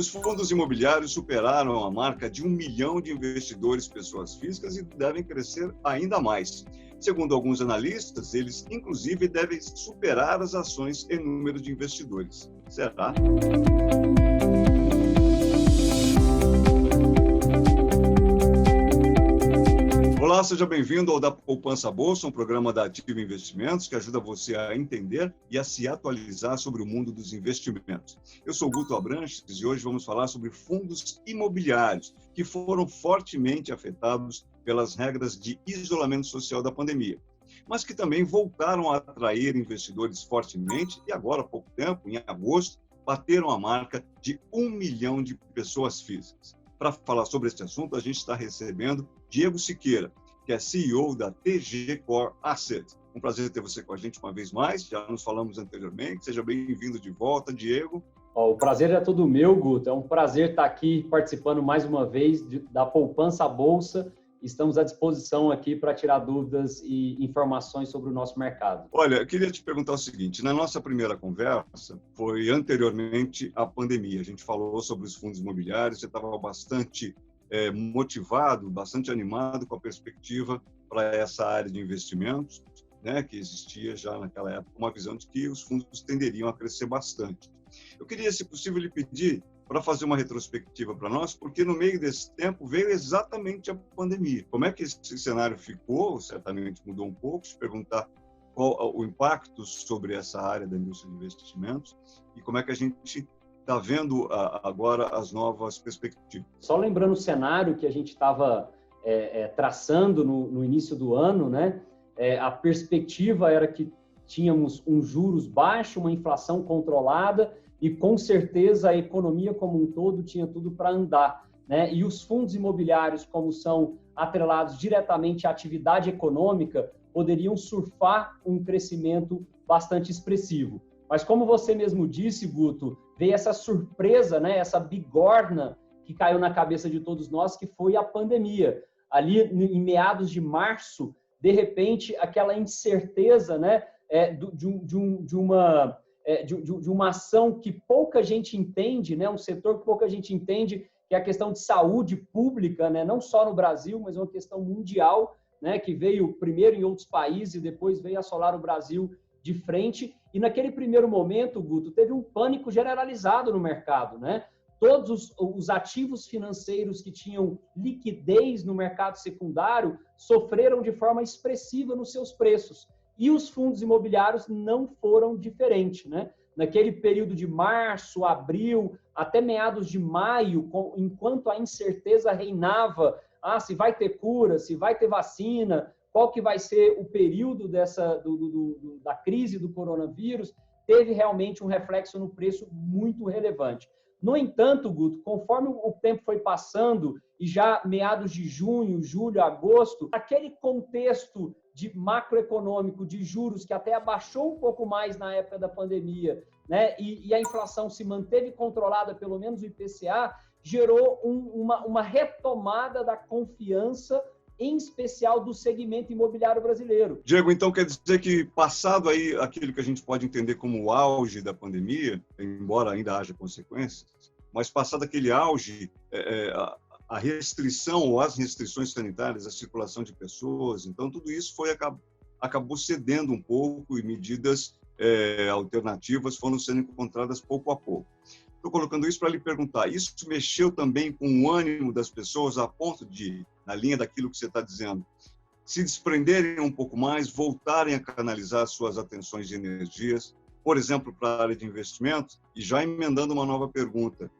Os fundos imobiliários superaram a marca de 1 milhão de investidores pessoas físicas e devem crescer ainda mais. Segundo alguns analistas, eles inclusive devem superar as ações em número de investidores. Será? Olá, seja bem-vindo ao Da Poupança Bolsa, um programa da Ativa Investimentos que ajuda você a entender e a se atualizar sobre o mundo dos investimentos. Eu sou Guto Abranches e hoje vamos falar sobre fundos imobiliários que foram fortemente afetados pelas regras de isolamento social da pandemia, mas que também voltaram a atrair investidores fortemente e agora, há pouco tempo, em agosto, bateram a marca de 1 milhão de pessoas físicas. Para falar sobre este assunto, a gente está recebendo Diego Siqueira, que é CEO da TG Core Asset. Um prazer ter você com a gente uma vez mais, já nos falamos anteriormente. Seja bem-vindo de volta, Diego. O prazer é todo meu, Guto. É um prazer estar aqui participando mais uma vez da Poupança Bolsa. Estamos à disposição aqui para tirar dúvidas e informações sobre o nosso mercado. Olha, eu queria te perguntar o seguinte, na nossa primeira conversa, foi anteriormente à pandemia, a gente falou sobre os fundos imobiliários, você estava bastante motivado, bastante animado com a perspectiva para essa área de investimentos, né, que existia já naquela época, uma visão de que os fundos tenderiam a crescer bastante. Eu queria, se possível, lhe pedir para fazer uma retrospectiva para nós, porque no meio desse tempo veio exatamente a pandemia. Como é que esse cenário ficou? Certamente mudou um pouco. Se perguntar qual o impacto sobre essa área da indústria de investimentos e como é que a gente está vendo agora as novas perspectivas. Só lembrando o cenário que a gente estava traçando no início do ano, né? A perspectiva era que tínhamos um juros baixo, uma inflação controlada e, com certeza, a economia como um todo tinha tudo para andar, né? E os fundos imobiliários, como são atrelados diretamente à atividade econômica, poderiam surfar um crescimento bastante expressivo. Mas, como você mesmo disse, Guto, veio essa surpresa, né? Essa bigorna que caiu na cabeça de todos nós, que foi a pandemia. Ali, em meados de março, de repente, aquela incerteza, né? De uma ação que pouca gente entende, né? Um setor que pouca gente entende, que é a questão de saúde pública, né? Não só no Brasil, mas uma questão mundial, né? Que veio primeiro em outros países e depois veio assolar o Brasil de frente. E naquele primeiro momento, Guto, teve um pânico generalizado no mercado, né? Todos os ativos financeiros que tinham liquidez no mercado secundário sofreram de forma expressiva nos seus preços. E os fundos imobiliários não foram diferentes, né? Naquele período de março, abril, até meados de maio, enquanto a incerteza reinava, se vai ter cura, se vai ter vacina, qual que vai ser o período da crise do coronavírus, teve realmente um reflexo no preço muito relevante. No entanto, Guto, conforme o tempo foi passando, e já meados de junho, julho, agosto, aquele contexto de macroeconômico, de juros, que até abaixou um pouco mais na época da pandemia, né? E a inflação se manteve controlada, pelo menos o IPCA, gerou uma retomada da confiança, em especial do segmento imobiliário brasileiro. Diego, então quer dizer que passado aí aquilo que a gente pode entender como o auge da pandemia, embora ainda haja consequências, mas passado aquele auge, a restrição ou as restrições sanitárias, a circulação de pessoas, então tudo isso acabou cedendo um pouco e medidas alternativas foram sendo encontradas pouco a pouco. Estou colocando isso para lhe perguntar, isso mexeu também com o ânimo das pessoas a ponto de, na linha daquilo que você está dizendo, se desprenderem um pouco mais, voltarem a canalizar suas atenções e energias, por exemplo, para a área de investimentos? E já emendando uma nova pergunta,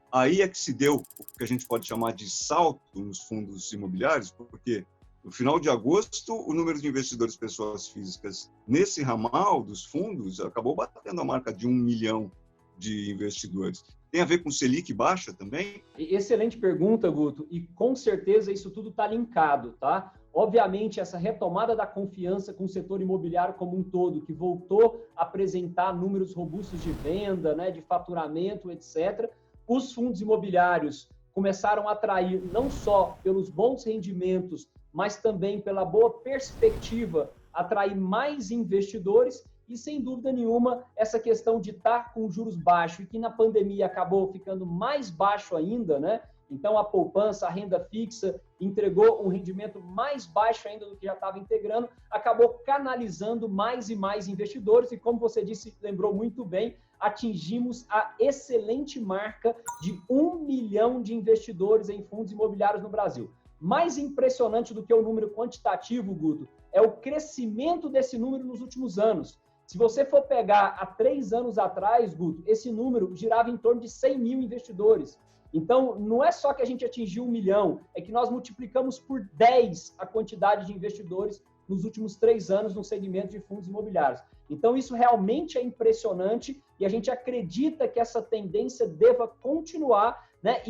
aí é que se deu o que a gente pode chamar de salto nos fundos imobiliários, porque no final de agosto, o número de investidores pessoas físicas nesse ramal dos fundos acabou batendo a marca de 1 milhão de investidores. Tem a ver com Selic baixa também? Excelente pergunta, Guto, e com certeza isso tudo está linkado, tá? Obviamente, essa retomada da confiança com o setor imobiliário como um todo, que voltou a apresentar números robustos de venda, né, de faturamento, etc., os fundos imobiliários começaram a atrair não só pelos bons rendimentos, mas também pela boa perspectiva, atrair mais investidores E, sem dúvida nenhuma, essa questão de estar com juros baixos e que na pandemia acabou ficando mais baixo ainda, né? Então, a poupança, a renda fixa, entregou um rendimento mais baixo ainda do que já estava integrando, acabou canalizando mais e mais investidores e, como você disse, lembrou muito bem, atingimos a excelente marca de 1 milhão de investidores em fundos imobiliários no Brasil. Mais impressionante do que o número quantitativo, Guto, é o crescimento desse número nos últimos anos. Se você for pegar há 3 anos atrás, Guto, esse número girava em torno de 100 mil investidores. Então, não é só que a gente atingiu 1 milhão, é que nós multiplicamos por 10 a quantidade de investidores nos últimos 3 anos no segmento de fundos imobiliários. Então, isso realmente é impressionante e a gente acredita que essa tendência deva continuar, né?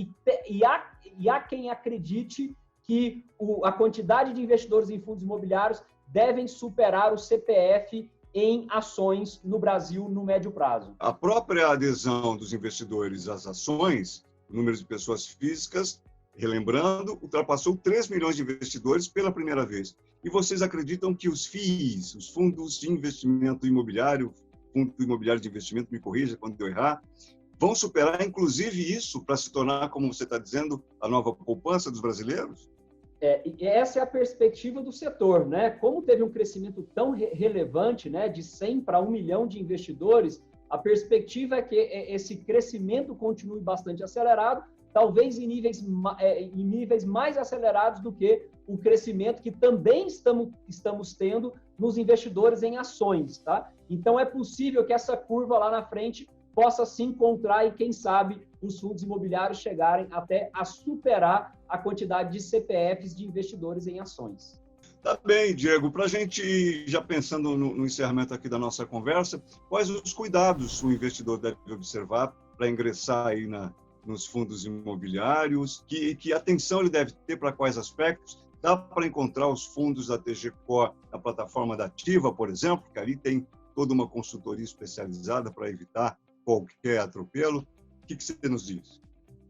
E há quem acredite que a quantidade de investidores em fundos imobiliários devem superar o CPF em ações no Brasil no médio prazo. A própria adesão dos investidores às ações, o número de pessoas físicas, relembrando, ultrapassou 3 milhões de investidores pela primeira vez. E vocês acreditam que os FIIs, os fundos de investimento imobiliário, fundo imobiliário de investimento, me corrija quando eu errar, vão superar inclusive isso para se tornar, como você está dizendo, a nova poupança dos brasileiros? Essa é a perspectiva do setor, né? Como teve um crescimento tão relevante, né, de 100 para 1 milhão de investidores, a perspectiva é que esse crescimento continue bastante acelerado, talvez em níveis mais acelerados do que o crescimento que também estamos tendo nos investidores em ações, tá? Então, é possível que essa curva lá na frente possa se encontrar e, quem sabe, os fundos imobiliários chegarem até a superar a quantidade de CPFs de investidores em ações. Tá bem, Diego. Para a gente, já pensando no encerramento aqui da nossa conversa, quais os cuidados o investidor deve observar para ingressar aí nos fundos imobiliários? Que atenção ele deve ter para quais aspectos? Dá para encontrar os fundos da TG Core na plataforma da Ativa, por exemplo, que ali tem toda uma consultoria especializada para evitar qualquer atropelo. O que você nos diz?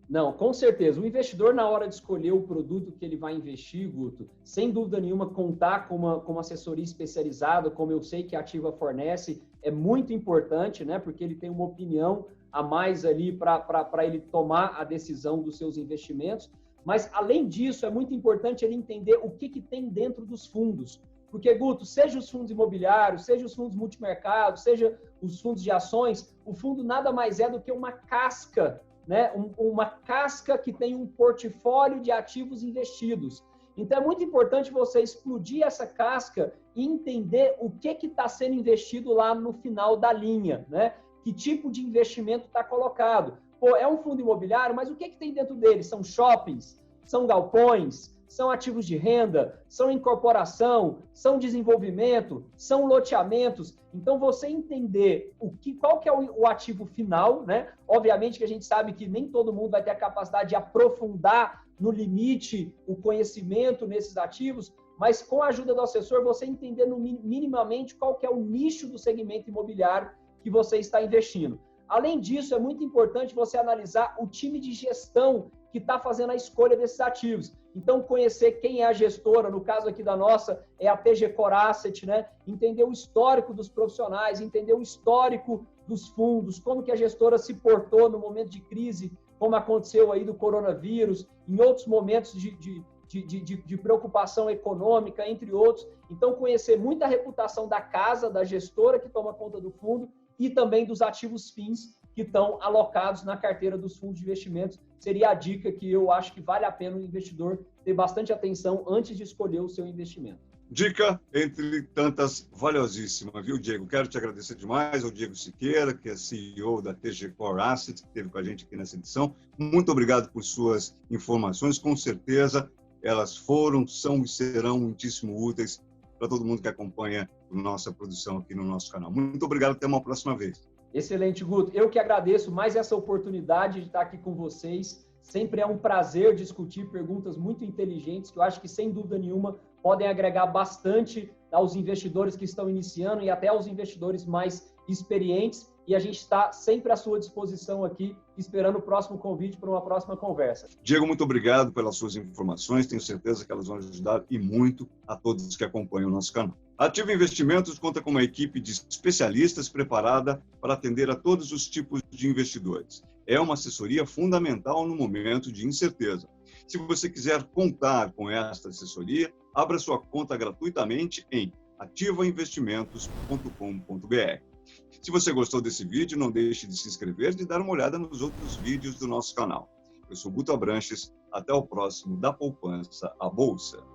Não, com certeza. O investidor, na hora de escolher o produto que ele vai investir, Guto, sem dúvida nenhuma, contar com uma assessoria especializada, como eu sei que a Ativa fornece, é muito importante, né? Porque ele tem uma opinião a mais ali para ele tomar a decisão dos seus investimentos. Mas, além disso, é muito importante ele entender o que tem dentro dos fundos. Porque, Guto, seja os fundos imobiliários, seja os fundos multimercados, seja os fundos de ações, o fundo nada mais é do que uma casca, né? Uma casca que tem um portfólio de ativos investidos. Então, é muito importante você explodir essa casca e entender o que está sendo investido lá no final da linha, né? Que tipo de investimento está colocado. Pô, é um fundo imobiliário, mas o que tem dentro dele? São shoppings, são galpões, são ativos de renda, são incorporação, são desenvolvimento, são loteamentos. Então, você entender qual que é o ativo final, né? Obviamente que a gente sabe que nem todo mundo vai ter a capacidade de aprofundar no limite o conhecimento nesses ativos, mas com a ajuda do assessor, você entender minimamente qual que é o nicho do segmento imobiliário que você está investindo. Além disso, é muito importante você analisar o time de gestão que está fazendo a escolha desses ativos. Então, conhecer quem é a gestora, no caso aqui da nossa, é a TG Core Asset, né? Entender o histórico dos profissionais, entender o histórico dos fundos, como que a gestora se portou no momento de crise, como aconteceu aí do coronavírus, em outros momentos de preocupação econômica, entre outros. Então, conhecer muito a reputação da casa, da gestora que toma conta do fundo e também dos ativos FIIs que estão alocados na carteira dos fundos de investimentos. Seria a dica que eu acho que vale a pena o investidor ter bastante atenção antes de escolher o seu investimento. Dica entre tantas valiosíssima, viu, Diego? Quero te agradecer demais ao Diego Siqueira, que é CEO da TG Core Asset, que esteve com a gente aqui nessa edição. Muito obrigado por suas informações. Com certeza, elas foram, são e serão muitíssimo úteis para todo mundo que acompanha a nossa produção aqui no nosso canal. Muito obrigado, até uma próxima vez. Excelente, Guto. Eu que agradeço mais essa oportunidade de estar aqui com vocês. Sempre é um prazer discutir perguntas muito inteligentes, que eu acho que, sem dúvida nenhuma, podem agregar bastante aos investidores que estão iniciando e até aos investidores mais experientes. e a gente está sempre à sua disposição aqui, esperando o próximo convite para uma próxima conversa. Diego, muito obrigado pelas suas informações. Tenho certeza que elas vão ajudar e muito a todos que acompanham o nosso canal. A Ativa Investimentos conta com uma equipe de especialistas preparada para atender a todos os tipos de investidores. É uma assessoria fundamental no momento de incerteza. Se você quiser contar com esta assessoria, abra sua conta gratuitamente em ativainvestimentos.com.br. Se você gostou desse vídeo, não deixe de se inscrever e de dar uma olhada nos outros vídeos do nosso canal. Eu sou Guto Abranches, até o próximo Da Poupança à Bolsa.